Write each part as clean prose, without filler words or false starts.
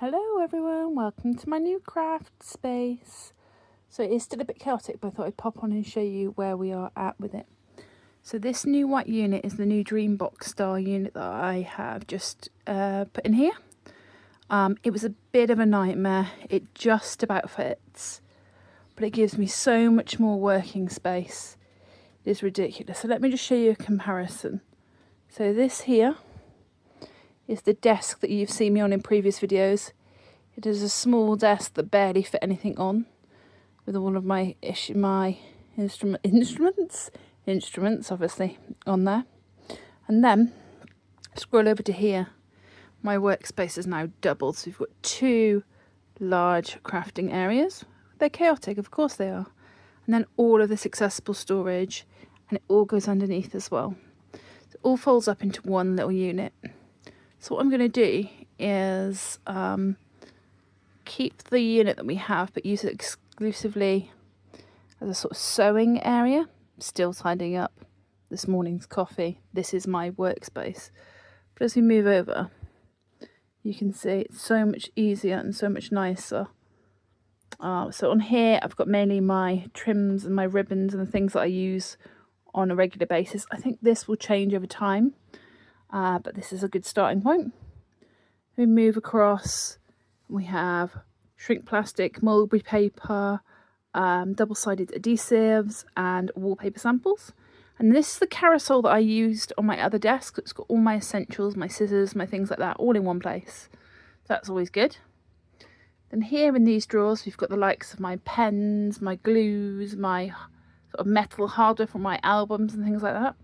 Hello everyone, welcome to my new craft space. So it is still a bit chaotic, but I thought I'd pop on and show you where we are at with it. So this new white unit is the new Dreambox style unit that I have just put in here. It was a bit of a nightmare. It just about fits, but it gives me so much more working space. It is ridiculous. So let me just show you a comparison. So this here is the desk that you've seen me on in previous videos. It is a small desk that barely fit anything on, with all of my instruments obviously on there. And then scroll over to here. My workspace is now doubled, so we've got two large crafting areas. They're chaotic, of course they are. And then all of this accessible storage, and it all goes underneath as well. So it all folds up into one little unit. So what I'm going to do is keep the unit that we have, but use it exclusively as a sort of sewing area. Still tidying up this morning's coffee. This is my workspace. But as we move over, you can see it's so much easier and so much nicer. So on here, I've got mainly my trims and my ribbons and the things that I use on a regular basis. I think this will change over time. But this is a good starting point. We move across, we have shrink plastic, mulberry paper, double-sided adhesives and wallpaper samples. And this is the carousel that I used on my other desk. It's got all my essentials, my scissors, my things like that, all in one place. So that's always good. Then here in these drawers, we've got the likes of my pens, my glues, my sort of metal hardware for my albums and things like that,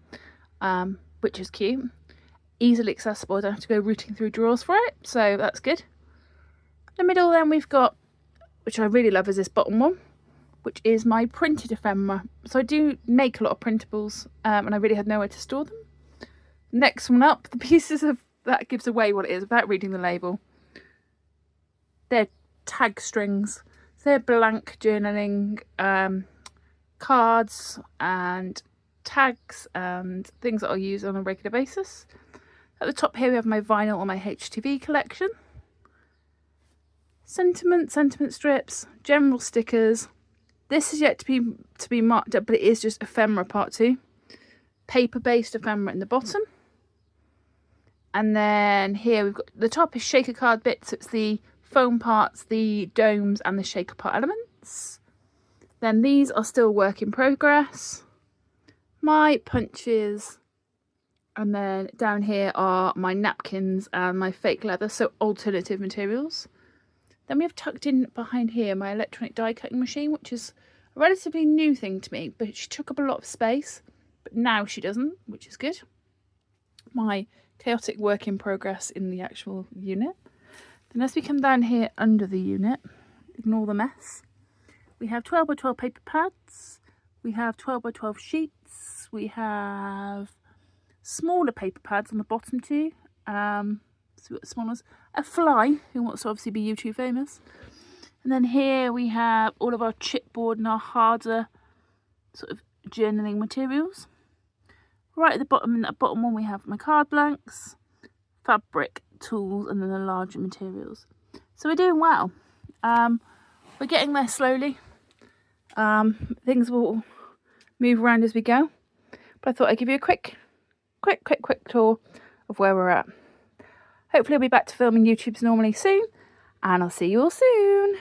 which is cute. Easily accessible. I don't have to go rooting through drawers for it, so that's good. In the middle then we've got, which I really love, is this bottom one, which is my printed ephemera. So I do make a lot of printables, and I really had nowhere to store them. Next one up, the pieces of that gives away what it is without reading the label. They're tag strings. So they're blank journaling cards and tags and things that I'll use on a regular basis. At the top here we have my vinyl or my HTV collection. Sentiment strips, general stickers. This is yet to be marked up, but it is just ephemera part 2. Paper-based ephemera in the bottom. And then here we've got, the top is shaker card bits, so it's the foam parts, the domes and the shaker part elements. Then these are still work in progress. My punches. And then down here are my napkins and my fake leather, so alternative materials. Then we have tucked in behind here my electronic die cutting machine, which is a relatively new thing to me, but she took up a lot of space, but now she doesn't, which is good. My chaotic work in progress in the actual unit. Then as we come down here under the unit, ignore the mess, we have 12 by 12 paper pads, we have 12 by 12 sheets, we have smaller paper pads on the bottom too. So we've got the small ones. A fly, who wants to obviously be YouTube famous. And then here we have all of our chipboard and our harder sort of journaling materials. Right at the bottom, in that bottom one, we have my card blanks, fabric, tools, and then the larger materials. So we're doing well. We're getting there slowly. Things will move around as we go. But I thought I'd give you a quick tour of where we're at. Hopefully I'll be back to filming YouTubes normally soon, and I'll see you all soon.